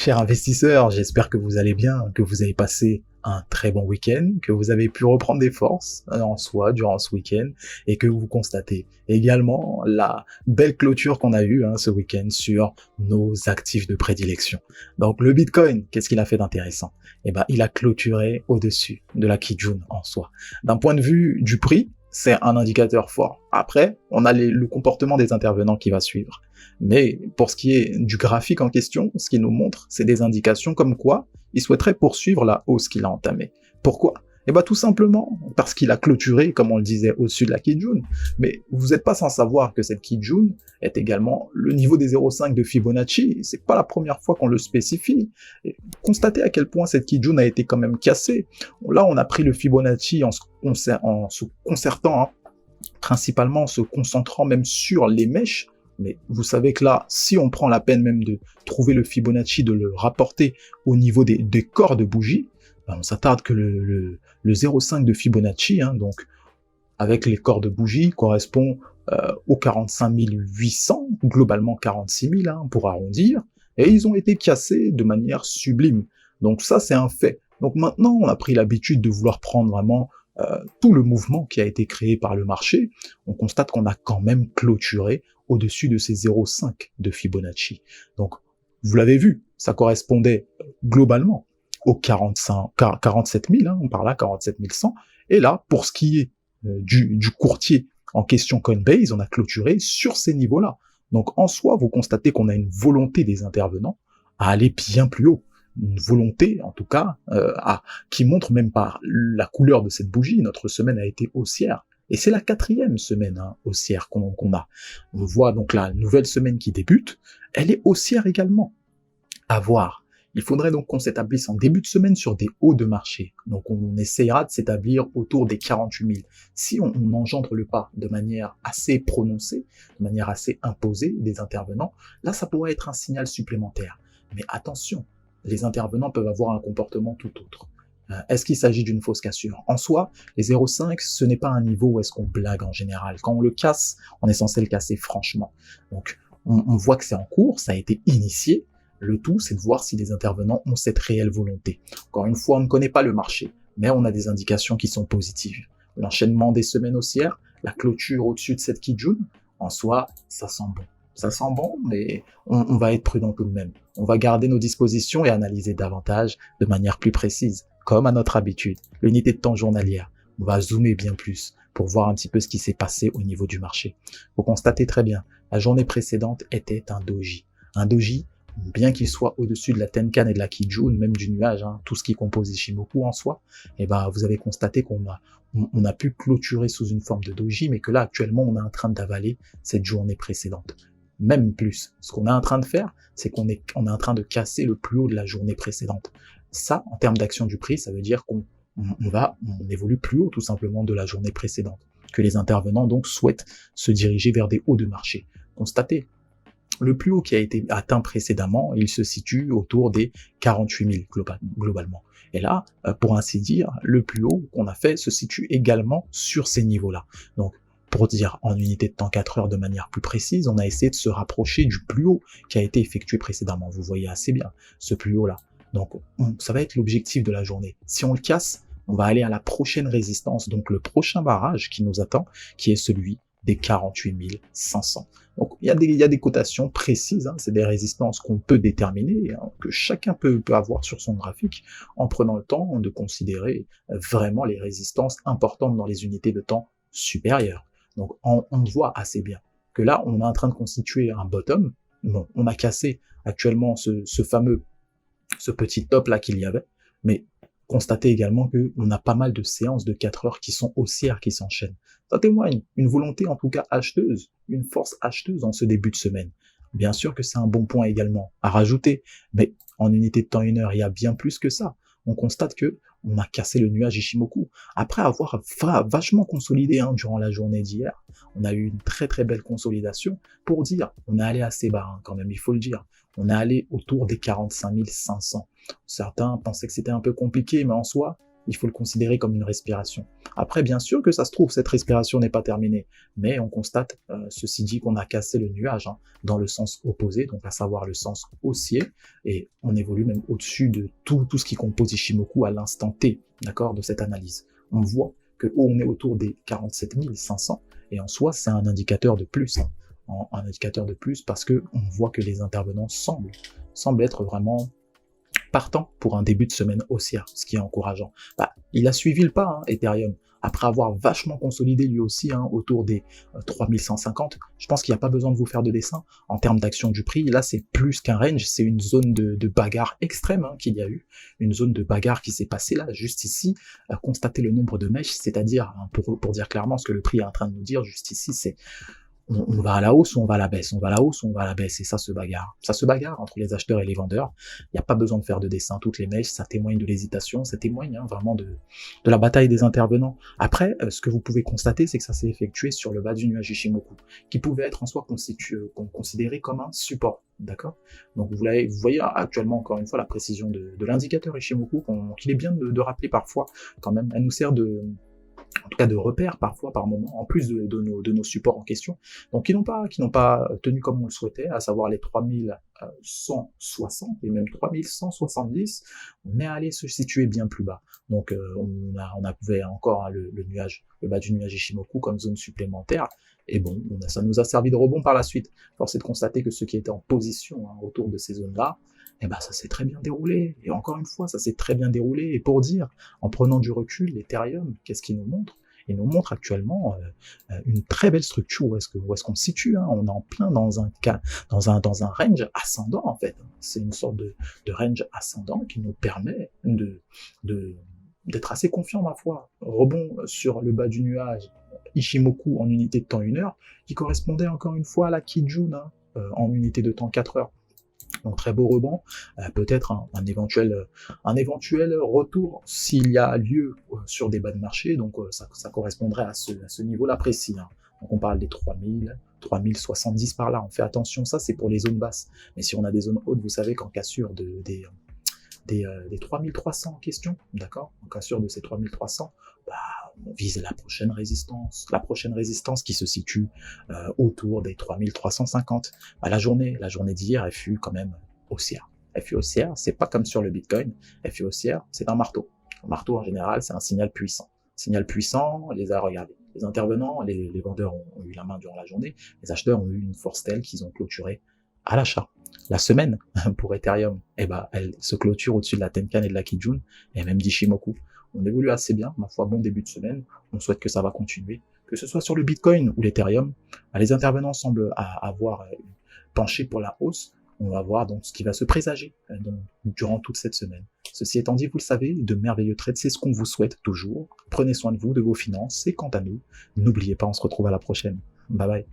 Chers investisseurs, j'espère que vous allez bien, que vous avez passé un très bon week-end, que vous avez pu reprendre des forces en soi durant ce week-end et que vous constatez également la belle clôture qu'on a eue ce week-end sur nos actifs de prédilection. Donc le Bitcoin, qu'est-ce qu'il a fait d'intéressant? Eh ben, il a clôturé au-dessus de la Kijun en soi. D'un point de vue du prix, c'est un indicateur fort. Après, on a le comportement des intervenants qui va suivre. Mais pour ce qui est du graphique en question, ce qu'il nous montre, c'est des indications comme quoi il souhaiterait poursuivre la hausse qu'il a entamée. Pourquoi? Eh bien tout simplement parce qu'il a clôturé, comme on le disait, au-dessus de la Kijun. Mais vous n'êtes pas sans savoir que cette Kijun est également le niveau des 0,5 de Fibonacci. C'est pas la première fois qu'on le spécifie. Et constatez à quel point cette Kijun a été quand même cassée. Là, on a pris le Fibonacci en se concertant, principalement en se concentrant même sur les mèches. Mais vous savez que là, si on prend la peine même de trouver le Fibonacci, de le rapporter au niveau des corps de bougie, ben on s'attarde que le 0,5 de Fibonacci, donc avec les corps de bougie, correspond aux 45 800, globalement 46 000 pour arrondir, et ils ont été cassés de manière sublime. Donc ça, c'est un fait. Donc maintenant, on a pris l'habitude de vouloir prendre vraiment tout le mouvement qui a été créé par le marché. On constate qu'on a quand même clôturé au-dessus de ces 0,5 de Fibonacci. Donc, vous l'avez vu, ça correspondait globalement aux 47 000, on parle là, 47 100. Et là, pour ce qui est du courtier en question Coinbase, on a clôturé sur ces niveaux-là. Donc, en soi, vous constatez qu'on a une volonté des intervenants à aller bien plus haut. Une volonté, en tout cas, qui montre même par la couleur de cette bougie, notre semaine a été haussière. Et c'est la 4e semaine haussière qu'on a. On voit donc la nouvelle semaine qui débute, elle est haussière également. À voir. Il faudrait donc qu'on s'établisse en début de semaine sur des hauts de marché. Donc on essayera de s'établir autour des 48 000. Si on engendre le pas de manière assez prononcée, de manière assez imposée des intervenants, là ça pourrait être un signal supplémentaire. Mais attention, les intervenants peuvent avoir un comportement tout autre. Est-ce qu'il s'agit d'une fausse cassure? En soi, les 0,5, ce n'est pas un niveau où est-ce qu'on blague en général. Quand on le casse, on est censé le casser franchement. Donc, on voit que c'est en cours, ça a été initié. Le tout, c'est de voir si les intervenants ont cette réelle volonté. Encore une fois, on ne connaît pas le marché, mais on a des indications qui sont positives. L'enchaînement des semaines haussières, la clôture au-dessus de cette Kijun, en soi, ça sent bon. Ça sent bon, mais on va être prudent tout de même. On va garder nos dispositions et analyser davantage de manière plus précise. Comme à notre habitude, l'unité de temps journalière, on va zoomer bien plus pour voir un petit peu ce qui s'est passé au niveau du marché. Vous constatez très bien, la journée précédente était un doji. Un doji, bien qu'il soit au-dessus de la Tenkan et de la Kijun, même du nuage, tout ce qui compose Ichimoku en soi, et vous avez constaté qu'on a pu clôturer sous une forme de doji, mais que là, actuellement, on est en train d'avaler cette journée précédente. Même plus. Ce qu'on est en train de faire, c'est qu'on est en train de casser le plus haut de la journée précédente. Ça, en termes d'action du prix, ça veut dire qu'on évolue plus haut tout simplement de la journée précédente, que les intervenants donc souhaitent se diriger vers des hauts de marché. Constatez, le plus haut qui a été atteint précédemment, il se situe autour des 48 000 globalement. Et là, pour ainsi dire, le plus haut qu'on a fait se situe également sur ces niveaux-là. Donc, pour dire en unité de temps 4 heures de manière plus précise, on a essayé de se rapprocher du plus haut qui a été effectué précédemment. Vous voyez assez bien ce plus haut-là. Donc, ça va être l'objectif de la journée. Si on le casse, on va aller à la prochaine résistance, donc le prochain barrage qui nous attend, qui est celui des 48 500. Donc, il y a des cotations précises, c'est des résistances qu'on peut déterminer, que chacun peut avoir sur son graphique, en prenant le temps de considérer vraiment les résistances importantes dans les unités de temps supérieures. Donc, on voit assez bien que là, on est en train de constituer un bottom. Bon, on a cassé actuellement ce petit top là qu'il y avait, mais constatez également qu'on a pas mal de séances de 4 heures qui sont haussières qui s'enchaînent. Ça témoigne une volonté en tout cas acheteuse, une force acheteuse en ce début de semaine. Bien sûr que c'est un bon point également à rajouter, mais en unité de temps 1 heure, il y a bien plus que ça. On constate que on a cassé le nuage Ichimoku. Après avoir vachement consolidé durant la journée d'hier, on a eu une très très belle consolidation pour dire, on est allé assez bas quand même, il faut le dire. On est allé autour des 45 500. Certains pensaient que c'était un peu compliqué, mais en soi, Il faut le considérer comme une respiration. Après, bien sûr que ça se trouve, cette respiration n'est pas terminée, mais on constate, ceci dit, qu'on a cassé le nuage hein, dans le sens opposé, donc à savoir le sens haussier, et on évolue même au-dessus de tout ce qui compose Ishimoku à l'instant T, d'accord, de cette analyse. On voit que on est autour des 47 500, et en soi, c'est un indicateur de plus, hein, un indicateur de plus parce que on voit que les intervenants semblent être vraiment partant pour un début de semaine haussière, ce qui est encourageant. Bah, il a suivi le pas, hein, Ethereum, après avoir vachement consolidé lui aussi hein, autour des 3150. Je pense qu'il n'y a pas besoin de vous faire de dessin en termes d'action du prix. Là, c'est plus qu'un range, c'est une zone de bagarre extrême hein, qu'il y a eu, une zone de bagarre qui s'est passée là, juste ici. Constater le nombre de mèches, c'est-à-dire, hein, pour dire clairement ce que le prix est en train de nous dire, juste ici, c'est on va à la hausse ou on va à la baisse, on va à la hausse ou on va à la baisse, et ça se bagarre. Ça se bagarre entre les acheteurs et les vendeurs. Il n'y a pas besoin de faire de dessin, toutes les mèches, ça témoigne de l'hésitation, ça témoigne hein, vraiment de la bataille des intervenants. Après, ce que vous pouvez constater, c'est que ça s'est effectué sur le bas du nuage Ishimoku, qui pouvait être en soi considéré comme un support. D'accord. Donc vous voyez actuellement encore une fois la précision de l'indicateur Ishimoku, qu'il est bien de rappeler parfois quand même. Elle nous sert en tout cas de repères parfois par moment, en plus de nos supports en question, donc qui n'ont pas tenu comme on le souhaitait, à savoir les 3160 et même 3170, on est allé se situer bien plus bas. Donc on a couvert encore hein, le bas du nuage Ishimoku comme zone supplémentaire, et bon, ça nous a servi de rebond par la suite. Force est de constater que ceux qui étaient en position hein, autour de ces zones-là, eh ben, ça s'est très bien déroulé. Et encore une fois, ça s'est très bien déroulé. Et pour dire, en prenant du recul, l'Ethereum, qu'est-ce qu'il nous montre? Il nous montre actuellement une très belle structure. Où est-ce qu'on se situe hein? On est en plein dans un range ascendant en fait. C'est une sorte de range ascendant qui nous permet d'être assez confiant ma foi. Rebond sur le bas du nuage, Ishimoku en unité de temps 1 heure, qui correspondait encore une fois à la Kijun hein, en unité de temps 4 heures. Donc très beau rebond, peut-être un éventuel retour s'il y a lieu sur des bas de marché, donc ça correspondrait à ce niveau-là précis. Hein. Donc on parle des 3000, 3070 par là, on fait attention, ça c'est pour les zones basses. Mais si on a des zones hautes, vous savez qu'en cassure des 3300 en question, d'accord? En cassure de ces 3300, bah, on vise la prochaine résistance qui se situe autour des 3350. Bah, la journée d'hier, elle fut quand même haussière. Elle fut haussière, c'est pas comme sur le Bitcoin, elle fut haussière, c'est un marteau. Un marteau en général, c'est un signal puissant. Signal puissant, on les a regardés. Les intervenants, les vendeurs ont eu la main durant la journée, les acheteurs ont eu une force telle qu'ils ont clôturé à l'achat. La semaine, pour Ethereum, eh ben, elle se clôture au-dessus de la Tenkan et de la Kijun, et même d'Ishimoku. On évolue assez bien, ma foi, bon début de semaine. On souhaite que ça va continuer. Que ce soit sur le Bitcoin ou l'Ethereum, les intervenants semblent avoir penché pour la hausse. On va voir donc ce qui va se présager durant toute cette semaine. Ceci étant dit, vous le savez, de merveilleux trades, c'est ce qu'on vous souhaite toujours. Prenez soin de vous, de vos finances, et quant à nous, n'oubliez pas, on se retrouve à la prochaine. Bye bye.